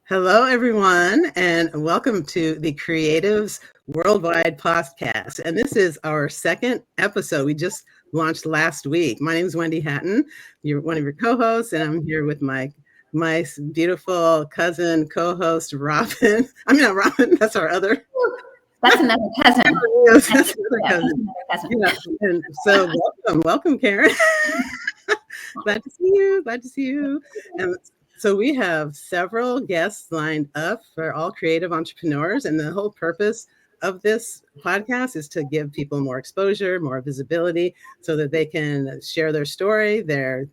Hello, everyone, and welcome to the Creatives Worldwide podcast. And this is our second episode. We just launched last week. My name is Wendy Hatton. You're one of your co-hosts, and I'm here with my beautiful cousin, co-host, Robin. I mean, not Robin. That's our other. That's another cousin. Yes, that's another cousin. Yeah. And so, welcome, Karen. Glad to see you. And so we have several guests lined up for all creative entrepreneurs, and the whole purpose of this podcast is to give people more exposure, more visibility, so that they can share their story, their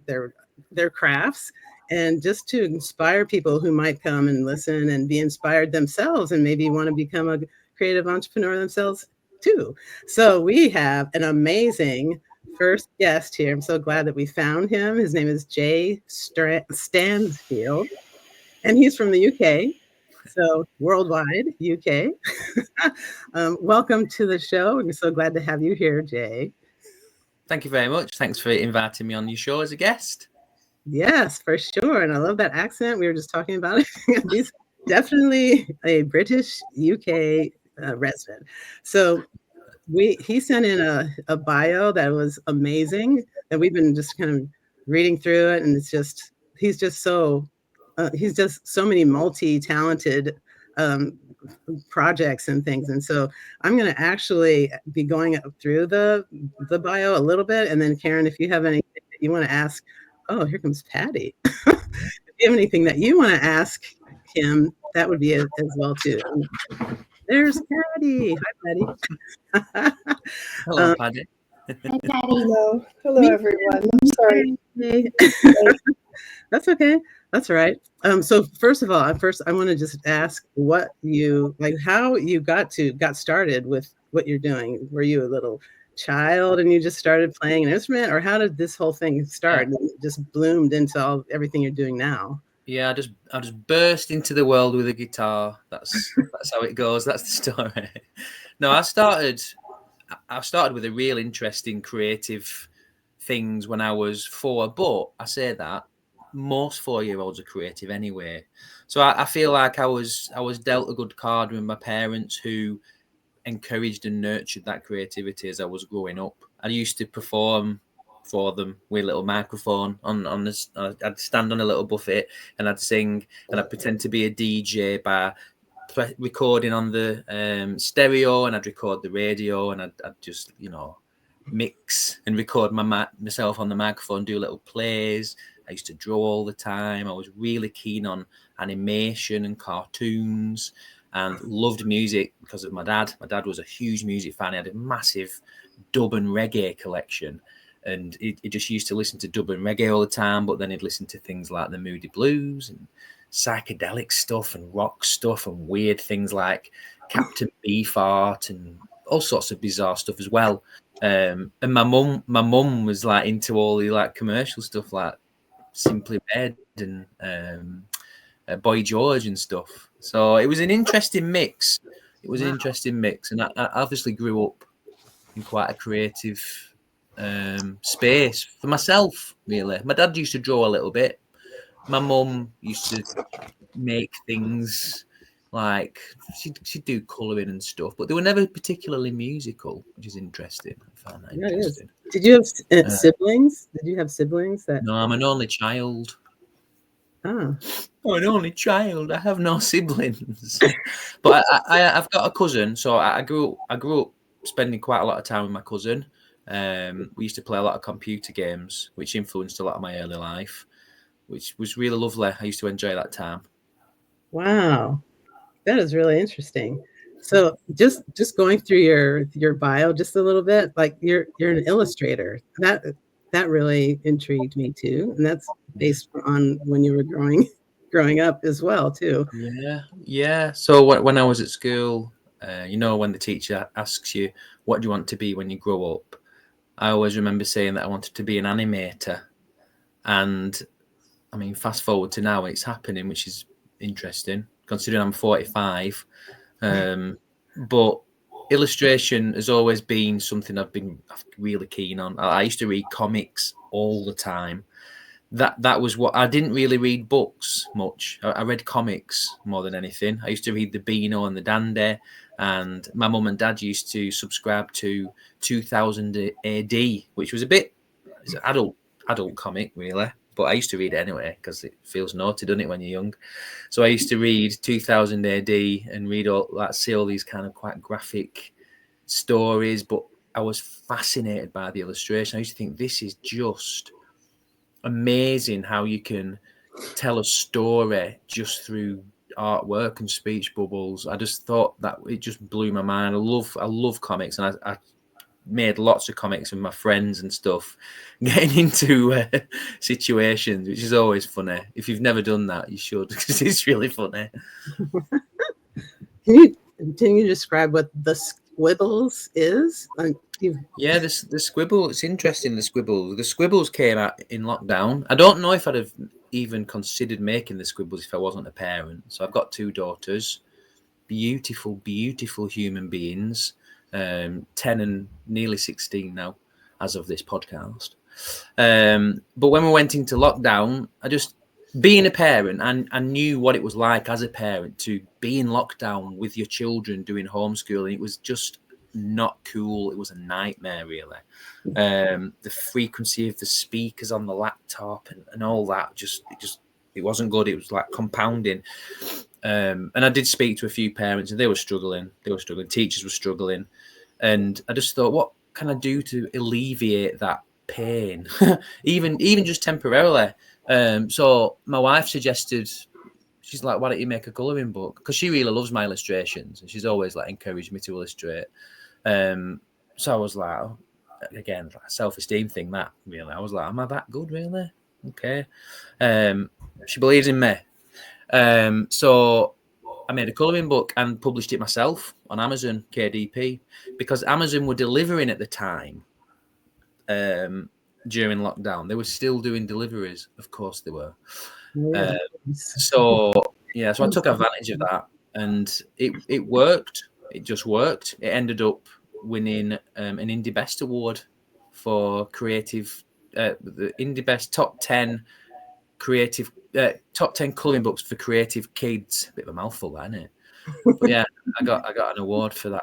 crafts, and just to inspire people who might come and listen and be inspired themselves and maybe want to become a creative entrepreneur themselves too. So we have an amazing first guest here. I'm so glad that we found him. His name is Jay Stansfield, and he's from the UK, so worldwide UK. Welcome to the show. We're so glad to have you here, Jay. Thank you very much. Thanks for inviting me on your show as a guest. Yes, for sure. And I love that accent. We were just talking about it. He's definitely a British UK resident. So he sent in a bio that was amazing, that we've been just kind of reading through it, and he's just so many multi-talented projects and things. And so I'm going to actually be going through the bio a little bit, and then Karen, if you have anything that you want to ask. Oh, here comes Patty. If you have anything that you want to ask him, that would be it as well too. There's Patty. Hi, Patty. Hello, Patty. Hi, Patty. Hello, everyone. I'm sorry. That's okay. That's all right. So first of all, I want to just ask how you got started with what you're doing. Were you a little child and you just started playing an instrument, or how did this whole thing start? Yeah. It just bloomed into everything you're doing now. Yeah, I just burst into the world with a guitar. That's how it goes. That's the story. No, I started with a real interest in creative things when I was 4, but I say that most 4-year-olds are creative anyway. So I feel like I was dealt a good card with my parents, who encouraged and nurtured that creativity as I was growing up. I used to perform for them with a little microphone on this. I'd stand on a little buffet and I'd sing, and I'd pretend to be a DJ by recording on the stereo, and I'd record the radio, and I'd just mix and record myself on the microphone, do little plays. I used to draw all the time. I was really keen on animation and cartoons, and loved music because of my dad. My dad was a huge music fan. He had a massive dub and reggae collection, and he just used to listen to dub and reggae all the time, but then he'd listen to things like the Moody Blues and psychedelic stuff and rock stuff and weird things like Captain Beefheart and all sorts of bizarre stuff as well. And my mum was like into all the like commercial stuff like Simply Red and Boy George and stuff. So it was an interesting mix. And I obviously grew up in quite a creative space for myself, really. My dad used to draw a little bit. My mum used to make things like she'd do colouring and stuff, but they were never particularly musical, which is interesting. I found that interesting. Did you have siblings? Did you have siblings? No, I'm an only child. Oh. I'm an only child. I have no siblings, but I've got a cousin. So I grew up spending quite a lot of time with my cousin. We used to play a lot of computer games, which influenced a lot of my early life, which was really lovely. I used to enjoy that time. Wow, that is really interesting. So just going through your bio just a little bit, like you're an illustrator. That really intrigued me too, and that's based on when you were growing up as well too. Yeah. So when I was at school, when the teacher asks you what do you want to be when you grow up, I always remember saying that I wanted to be an animator. And I mean, fast forward to now, it's happening, which is interesting considering I'm 45. But illustration has always been something I've been really keen on. I used to read comics all the time. that was what I didn't really read books much. I read comics more than anything. I used to read the Beano and the Dandy, and my mum and dad used to subscribe to 2000 AD, which was it's an adult comic really, but I used to read it anyway because it feels naughty, doesn't it, when you're young? So I used to read 2000 AD and read see all these kind of quite graphic stories, but I was fascinated by the illustration. I used to think this is just amazing how you can tell a story just through artwork and speech bubbles. I just thought that it just blew my mind. I love comics, and I made lots of comics with my friends and stuff, getting into situations, which is always funny. If you've never done that, you should, because it's really funny. Can you describe what the Squibbles is? Yeah, the Squibble. It's interesting. The Squibbles came out in lockdown. I don't know if I'd have even considered making the Squibbles if I wasn't a parent. So I've got 2 daughters, beautiful human beings, 10 and nearly 16 now, as of this podcast. But when we went into lockdown, being a parent, and I knew what it was like as a parent to be in lockdown with your children doing homeschooling. It was just not cool. It was a nightmare, really. The frequency of the speakers on the laptop and all that, it wasn't good. It was like compounding. And I did speak to a few parents, and they were struggling. Teachers were struggling. And I just thought, what can I do to alleviate that pain, even just temporarily? So my wife suggested, she's like, why don't you make a colouring book? Because she really loves my illustrations, and she's always like encouraged me to illustrate. So I was like, again, like a self-esteem thing, that really. I was like, am I that good, really? Okay. She believes in me. So I made a colouring book and published it myself on Amazon, KDP, because Amazon were delivering at the time. During lockdown, they were still doing deliveries. Of course they were. So I took advantage of that, and it worked. It just worked. It ended up winning an Indie Best Award for creative, the Indie Best top 10 creative, top 10 colouring books for creative kids. A bit of a mouthful, that, isn't it? But yeah, I got an award for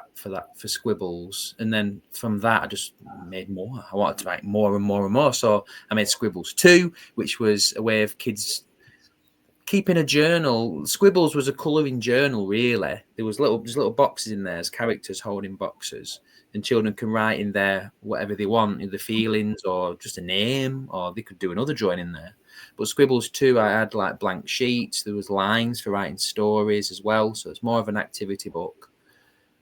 Squibbles, and then from that I just made more. I wanted to write more and more and more, so I made Squibbles 2, which was a way of kids keeping a journal. Squibbles was a colouring journal, really. There was little boxes in there as characters holding boxes, and children can write in there whatever they want, the feelings or just a name, or they could do another drawing in there. But Squibbles 2, I had like blank sheets. There was lines for writing stories as well. So it's more of an activity book.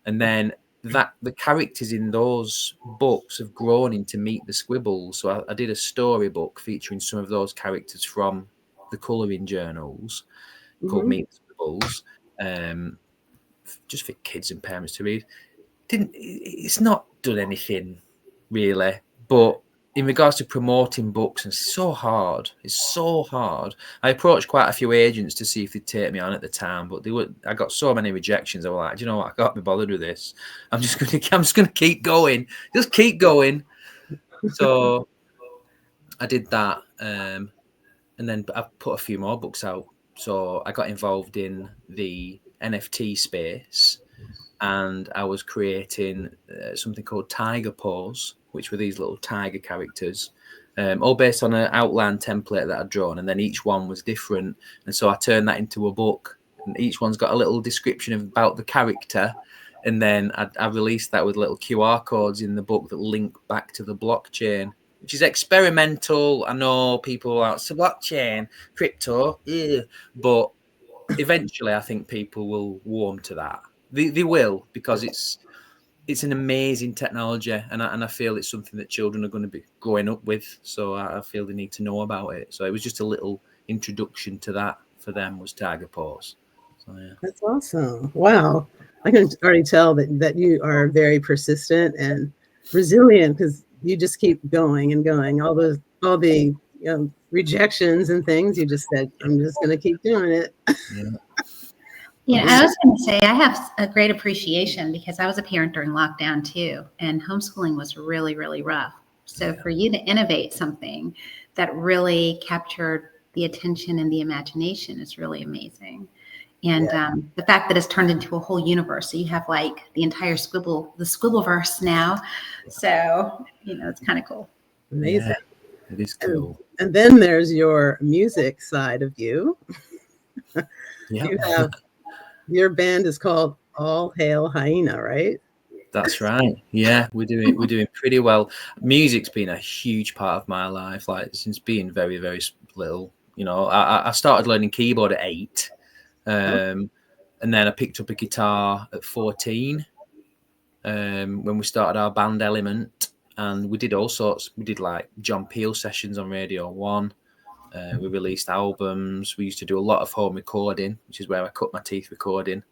And then the characters in those books have grown into Meet the Squibbles. So I did a storybook featuring some of those characters from the colouring journals called Meet the Squibbles, just for kids and parents to read. It's not done anything really, but in regards to promoting books, it's so hard. I approached quite a few agents to see if they'd take me on at the time, but I got so many rejections. I was like, do you know what? I can't be bothered with this. I'm just gonna keep going. Just keep going. So I did that, and then I put a few more books out. So I got involved in the NFT space, and I was creating something called Tiger Paws, which were these little tiger characters, all based on an outline template that I'd drawn, and then each one was different. And so I turned that into a book, and each one's got a little description about the character, and then I released that with little QR codes in the book that link back to the blockchain, which is experimental. I know people are like, so blockchain, crypto, but eventually I think people will warm to that. They will, because it's an amazing technology, and I feel it's something that children are going to be growing up with. So I feel they need to know about it. So it was just a little introduction to that for them, was Tiger Paws. So yeah, that's awesome. Wow, I can already tell that you are very persistent and resilient, because you just keep going and going. All the rejections and things, you just said, I'm just going to keep doing it. Yeah. Yeah, I was going to say I have a great appreciation, because I was a parent during lockdown too, and homeschooling was really, really rough. So for you to innovate something that really captured the attention and the imagination is really amazing. And the fact that it's turned into a whole universe. So you have like the entire the Squibbleverse now. So, it's kind of cool. Amazing. Yeah, it is cool. And then there's your music side of you. Yeah. Your band is called All Hail Hyena, right? That's right. Yeah, we're doing pretty well. Music's been a huge part of my life, like since being very, very little. I started learning keyboard at 8, and then I picked up a guitar at 14. When we started our band Element, and we did all sorts. We did like John Peel sessions on Radio 1. We released albums. We used to do a lot of home recording, which is where I cut my teeth recording.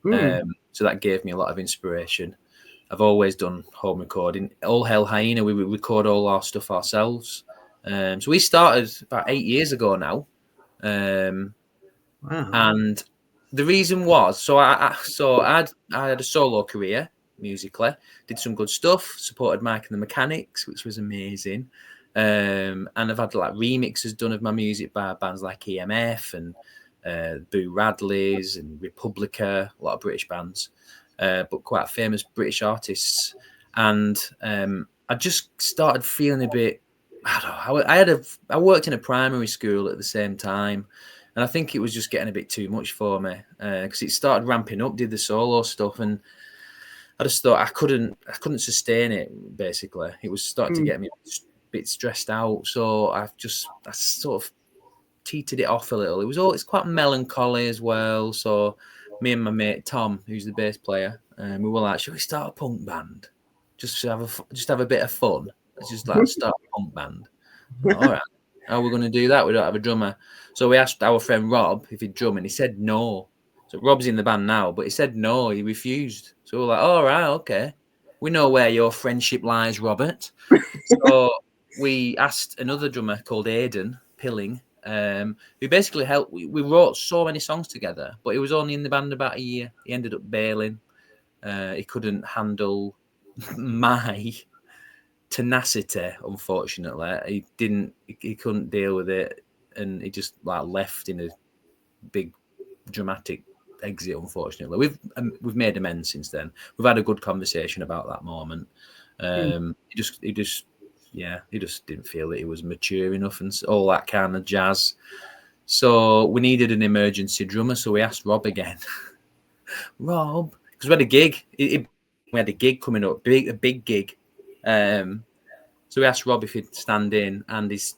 So that gave me a lot of inspiration. I've always done home recording. All Hail Hyena, we record all our stuff ourselves. So we started about 8 years ago now. Wow. And the reason was, I had a solo career musically, did some good stuff, supported Mike and the Mechanics, which was amazing. And I've had like remixes done of my music by bands like EMF and Boo Radley's and Republica, a lot of British bands. But quite famous British artists, and I just started feeling a bit. I don't know. I worked in a primary school at the same time, and I think it was just getting a bit too much for me because it started ramping up. Did the solo stuff, and I just thought I couldn't sustain it. Basically, it was starting to get me a bit stressed out. So I sort of teetered it off a little. It's quite melancholy as well. So me and my mate Tom, who's the bass player, we were like, should we start a punk band? Just have a bit of fun. Let's just like start a punk band. Like, all right, how are we going to do that? We don't have a drummer. So we asked our friend Rob if he'd drum, and he said no. So Rob's in the band now, but he said no. He refused. So we're like, all right, okay. We know where your friendship lies, Robert. So we asked another drummer called Aidan Pilling, who basically helped. We wrote so many songs together, but he was only in the band about a year. He ended up bailing. He couldn't handle my tenacity, unfortunately. He couldn't deal with it, and he just like left in a big dramatic exit. Unfortunately, we've made amends since then. We've had a good conversation about that moment. He just didn't feel that he was mature enough and all that kind of jazz. So we needed an emergency drummer. So we asked Rob again. Rob, because we had a gig. We had a gig coming up, a big gig. So we asked Rob if he'd stand in, and he's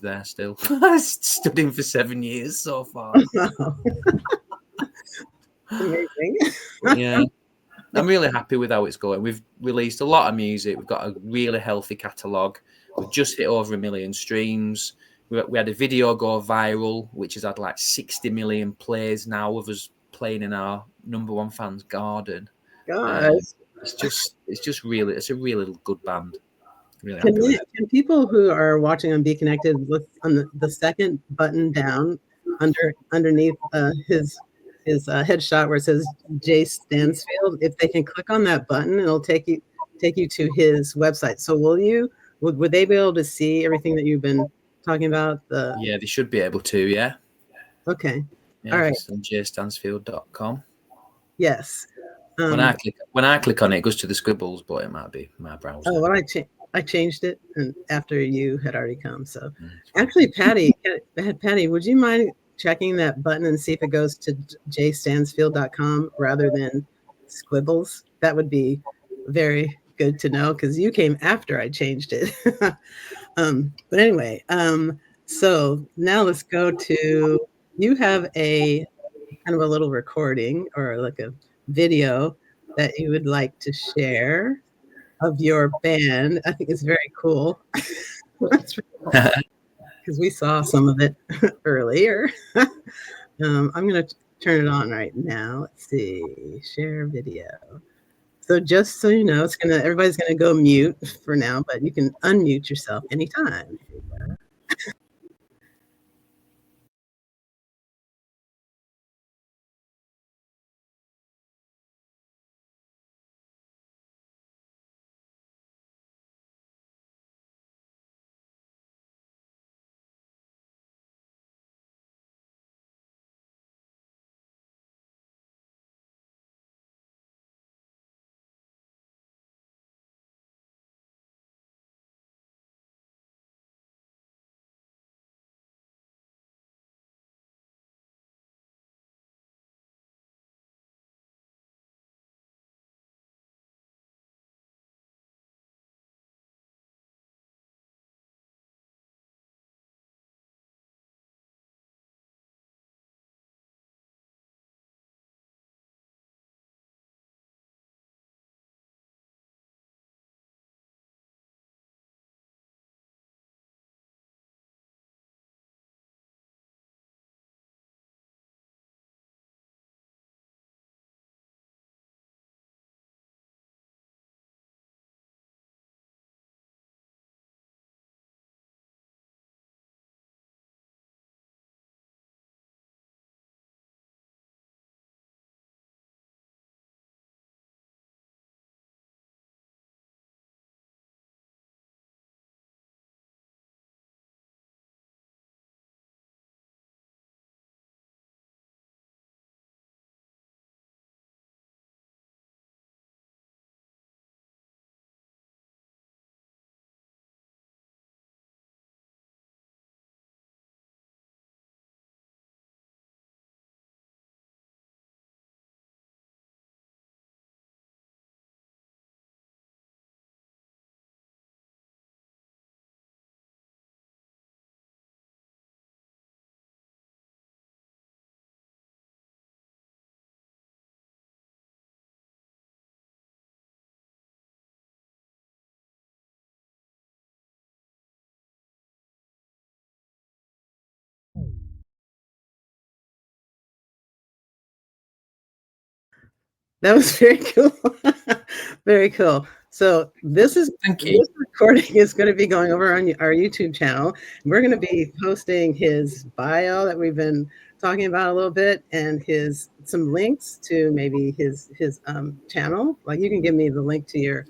there still. Stood in for 7 years so far. Amazing. Yeah. I'm really happy with how it's going. We've released a lot of music. We've got a really healthy catalogue. We've just hit over 1 million streams. We had a video go viral, which has had like 60 million plays now of us playing in our #1 fan's garden. Gosh. It's a really good band. Really happy with it. Can people who are watching on Be Connected look on the second button down underneath his headshot where it says Jay Stansfield? If they can click on that button, it'll take you to his website. So would they be able to see everything that you've been talking about? Yeah, they should be able to. Yeah. Okay. Yeah, all right. It's on jstansfield.com. Yes. When I click on it, it goes to the Squibbles, but it might be my browser. Oh, well, I changed it, and after you had already come. So, actually, Patty, would you mind checking that button and see if it goes to jstansfield.com rather than Squibbles? That would be very good to know because you came after I changed it. But anyway, so now let's go to, you have a kind of a little recording or like a video that you would like to share of your band. I think it's very cool. That's really cool because we saw some of it earlier. I'm going to turn it on right now. Let's see, share video. So just so you know, everybody's gonna go mute for now, but you can unmute yourself anytime. That was very cool. Very cool. So this Thank you. recording is going to be going over on our YouTube channel. We're going to be posting his bio that we've been talking about a little bit, and some links to maybe his channel. Like, you can give me the link to your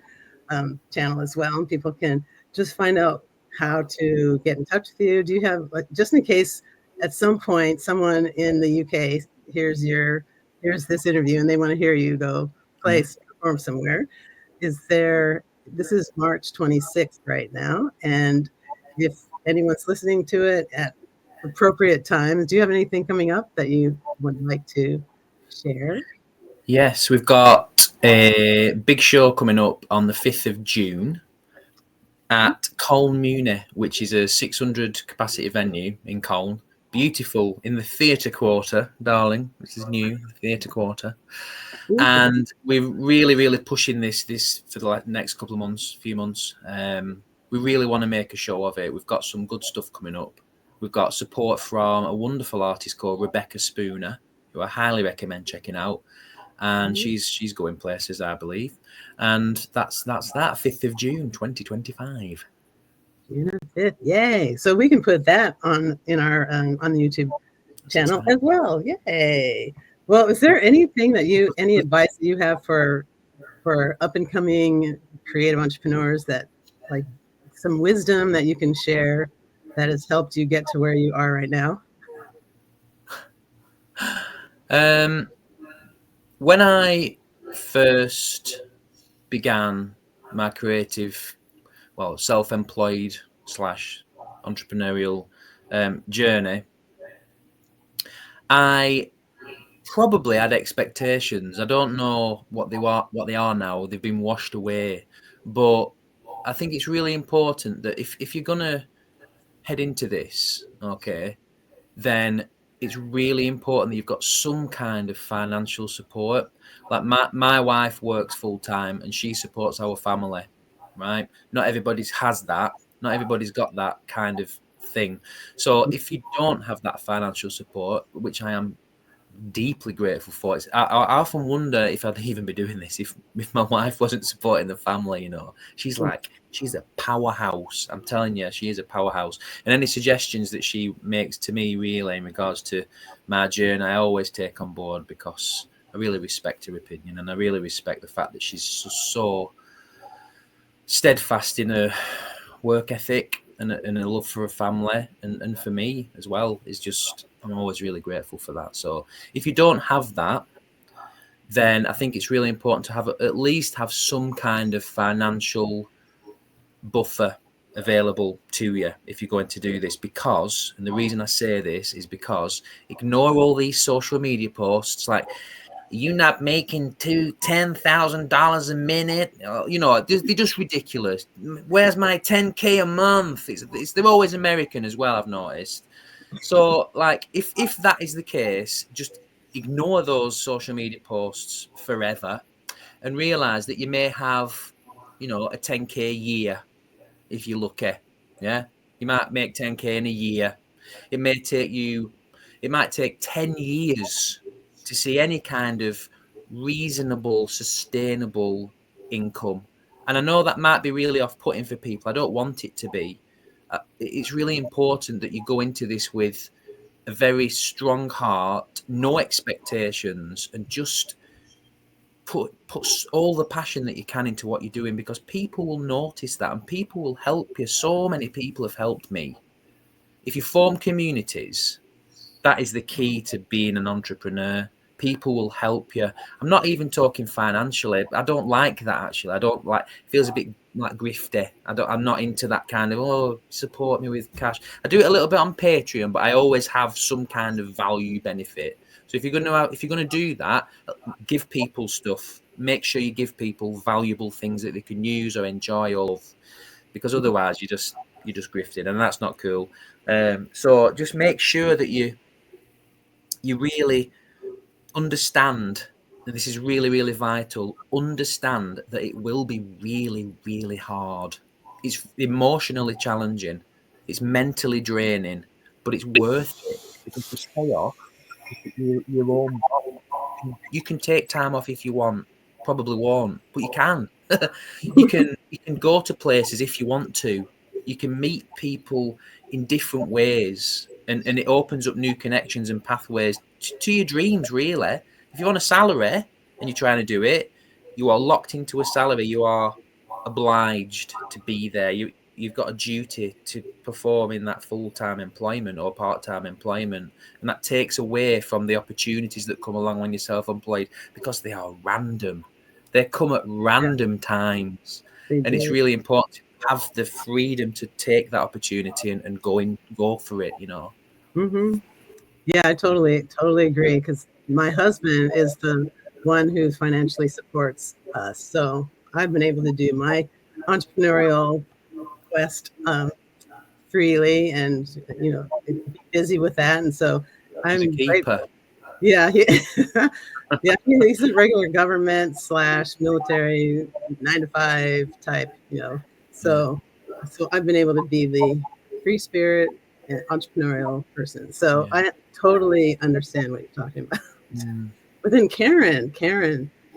channel as well, and people can just find out how to get in touch with you. Do you have, like, just in case at some point someone in the UK hears this interview and they want to hear you go perform somewhere? This is March 26th right now, and if anyone's listening to it at appropriate times, do you have anything coming up that you would like to share? Yes, we've got a big show coming up on the 5th of June at Colne Muni, which is a 600 capacity venue in Colne. Beautiful, in the theatre quarter, darling. This is new, theatre quarter. And we're really pushing this for the next couple of months, few months. We really want to make a show of it. We've got some good stuff coming up. We've got support from a wonderful artist called Rebecca Spooner, who I highly recommend checking out. And she's going places, I believe. And that's that, 5th of June, 2025. June 5th, yay! So we can put that on our on the YouTube channel as well. Yay! Well, is there anything any advice that you have for up and coming creative entrepreneurs, that, like, some wisdom that you can share that has helped you get to where you are right now? When I first began my creative, self-employed / entrepreneurial journey, I probably had expectations. I don't know what they are now. They've been washed away. But I think it's really important that if you're gonna head into this, okay, then it's really important that you've got some kind of financial support. Like, my wife works full time and she supports our family, right? Not everybody has that. Not everybody's got that kind of thing. So if you don't have that financial support, which I am deeply grateful for, I often wonder if I'd even be doing this if my wife wasn't supporting the family. You know, she's a powerhouse. I'm telling you, she is a powerhouse. And any suggestions that she makes to me, really, in regards to my journey, I always take on board, because I really respect her opinion, and I really respect the fact that she's so steadfast in her work ethic and a love for a family, and for me as well. Is just, I'm always really grateful for that. So if you don't have that, then I think it's really important to at least have some kind of financial buffer available to you if you're going to do this. Because, and the reason I say this is because, ignore all these social media posts like, "You're not making $10,000 a minute." You know, they're just ridiculous. "Where's my 10K a month?" They're always American as well, I've noticed. So, like, if that is the case, just ignore those social media posts forever, and realize that you may have, a 10K a year if you're lucky. Yeah, you might make 10K in a year. It might take 10 years to see any kind of reasonable, sustainable income. And I know that might be really off-putting for people. I don't want it to be. It's really important that you go into this with a very strong heart, no expectations, and just put all the passion that you can into what you're doing, because people will notice that and people will help you. So many people have helped me. If you form communities, that is the key to being an entrepreneur. People will help you. I'm not even talking financially. I don't like that, actually. I don't like, it feels a bit like grifty. I'm not into that kind of, support me with cash. I do it a little bit on Patreon, but I always have some kind of value benefit. So if you're going to do that, give people stuff. Make sure you give people valuable things that they can use or enjoy or love, because otherwise you're just grifting, and that's not cool. So just make sure that you really understand, and this is really, really vital, understand that it will be really, really hard. It's emotionally challenging. It's mentally draining, but it's worth it, because the payoff is your own body. you can take time off if you want. Probably won't, but you can. You can go to places if you want to. You can meet people in different ways, and it opens up new connections and pathways to your dreams, really. If you're on a salary and you're trying to do it, you are locked into a salary. You are obliged to be there. You've got a duty to perform in that full-time employment or part-time employment, and that takes away from the opportunities that come along when you're self-employed, because they are random. They come at random times, and it's really important to have the freedom to take that opportunity and go for it, you know. Mm-hmm. Yeah, I totally agree, because my husband is the one who financially supports us. So I've been able to do my entrepreneurial quest freely, and be busy with that. And so He's a I'm grateful. keeper. Yeah, yeah, he's a regular government / military 9-to-5 type, So I've been able to be the free spirit and entrepreneurial person. So I totally understand what you're talking about. But then Karen,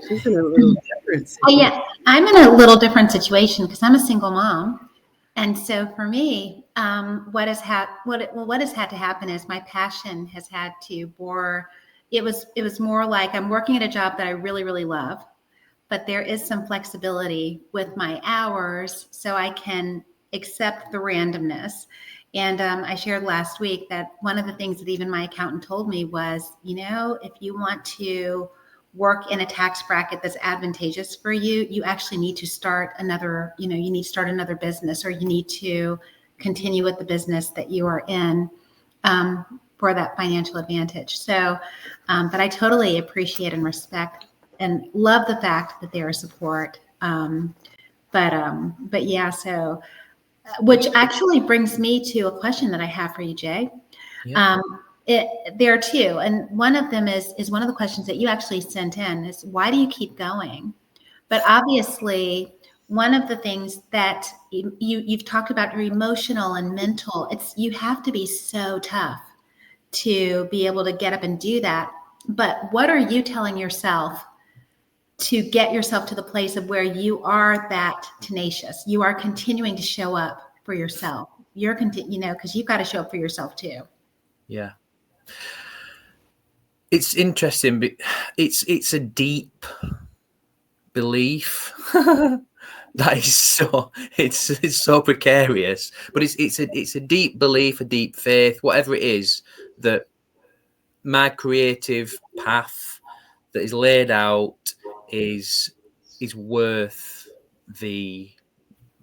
she's in a little different situation. Oh yeah, I'm in a little different situation because I'm a single mom, and so for me, what has had to happen is my passion has had to bore. It was more like I'm working at a job that I really, really love, but there is some flexibility with my hours, so I can accept the randomness. And I shared last week that one of the things that even my accountant told me was, if you want to work in a tax bracket that's advantageous for you, you actually need to start another, you need to start another business, or you need to continue with the business that you are in for that financial advantage. So, but I totally appreciate and respect and love the fact that there is support. But yeah, so, which actually brings me to a question that I have for you, Jay. Yeah. There are two, and one of them is one of the questions that you actually sent in is, why do you keep going? But obviously, one of the things that you've talked about, your emotional and mental, you have to be so tough to be able to get up and do that. But what are you telling yourself to get yourself to the place of where you are that tenacious? You are continuing to show up for yourself. Because you've got to show up for yourself too. Yeah. It's interesting, but it's a deep belief that is so it's so precarious, but it's a deep belief, a deep faith, whatever it is, that my creative path that is laid out is worth the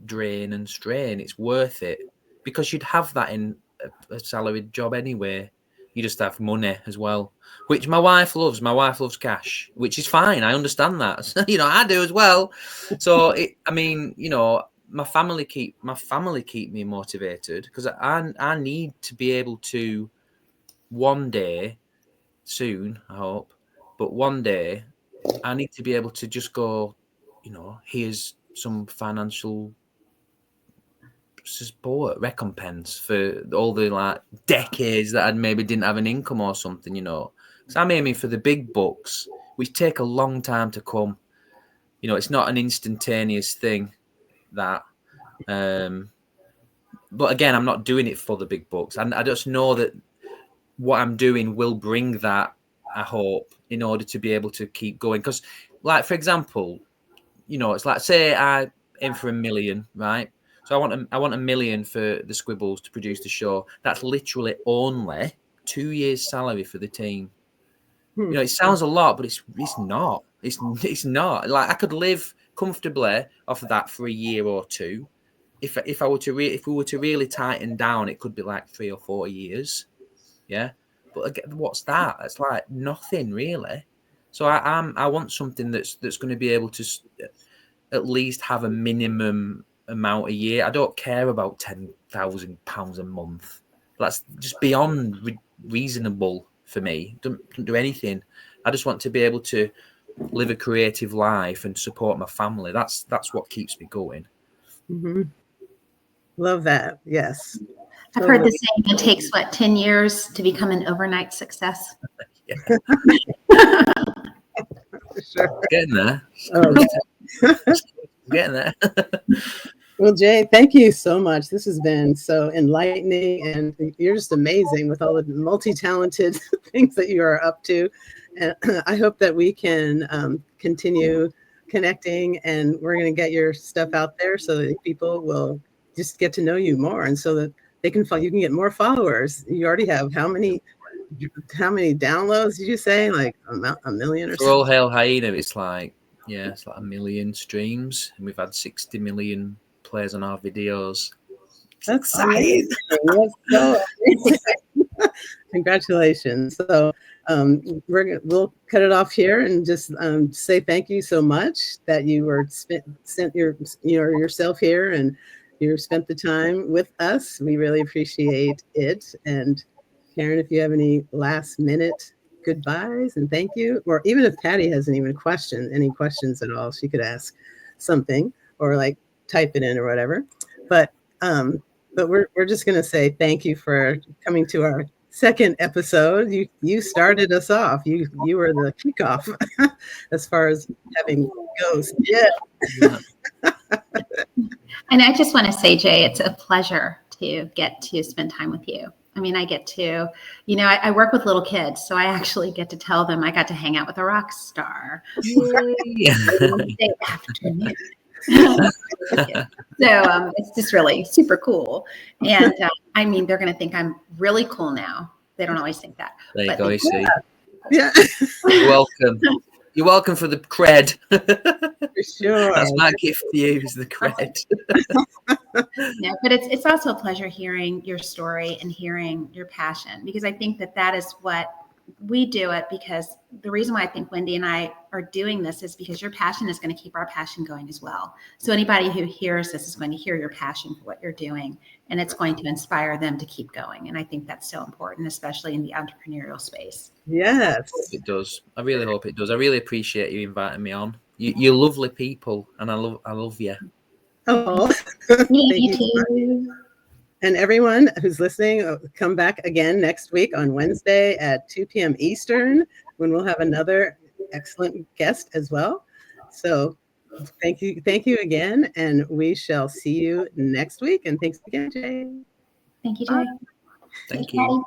drain and strain. It's worth it, because you'd have that in a salaried job anyway. You just have money as well, which my wife loves. My wife loves cash, which is fine. I understand that. I do as well. So my family keep me motivated, because I need to be able to one day, soon, I hope, but one day I need to be able to just go, here's some financial support, recompense for all the decades that I maybe didn't have an income or something, because I'm aiming for the big bucks, which take a long time to come. It's not an instantaneous thing, that but again, I'm not doing it for the big bucks, and I just know that what I'm doing will bring that, I hope, in order to be able to keep going. Because, for example, it's like, say I aim for 1 million, right? So I want 1 million for the Squibbles to produce the show. That's literally only 2 years' salary for the team. It sounds a lot, but it's not. It's not. I could live comfortably off of that for a year or two. If we were to really tighten down, it could be 3 or 4 years. Yeah, but again, what's that? It's like nothing really. So I want something that's going to be able to at least have a minimum amount a year. I don't care about £10,000 a month. That's just beyond reasonable for me. Don't do anything. I just want to be able to live a creative life and support my family. That's what keeps me going. Mm-hmm. Love that. Yes. I've heard the saying, it takes 10 years to become an overnight success. Sure. Getting there. Oh, Getting there. well, Jay, thank you so much. This has been so enlightening, and you're just amazing with all the multi-talented things that you are up to. And I hope that we can continue connecting, and we're going to get your stuff out there so that people will just get to know you more, and so that they can you can get more followers. You already have how many downloads did you say? Like a million or For All something? Hail Hyena, it's like 1 million streams, and we've had 60 million plays on our videos. That's amazing. That's so amazing. Congratulations. So we'll cut it off here and just say thank you so much that you were sent yourself here, and you spent the time with us. We really appreciate it. And Karen, if you have any last minute goodbyes and thank you, or even if Patty hasn't even any questions at all, she could ask something or like type it in or whatever. But we're just going to say thank you for coming to our second episode. You started us off. You were the kickoff as far as having ghosts. Yeah. And I just want to say, Jay, it's a pleasure to get to spend time with you. I mean, I get to, I work with little kids, so I actually get to tell them I got to hang out with a rock star Wednesday afternoon. So it's just really super cool. And I mean, they're going to think I'm really cool now. They don't always think that. There you go, you see. Yeah. You're welcome. You're welcome for the cred. For sure. That's my gift to you, is the cred. No, but it's also a pleasure hearing your story and hearing your passion, because I think that is what we do it, because the reason why I think Wendy and I are doing this is because your passion is going to keep our passion going as well. So anybody who hears this is going to hear your passion for what you're doing, and it's going to inspire them to keep going. And I think that's so important, especially in the entrepreneurial space. Yes. It does. I really hope it does. I really appreciate you inviting me on. You're lovely people, and I love you. Oh, thank you. And everyone who's listening, come back again next week on Wednesday at 2 p.m. Eastern, when we'll have another excellent guest as well. So thank you again, and we shall see you next week. And thanks again, Jay. Thank you, Jay. Thank you.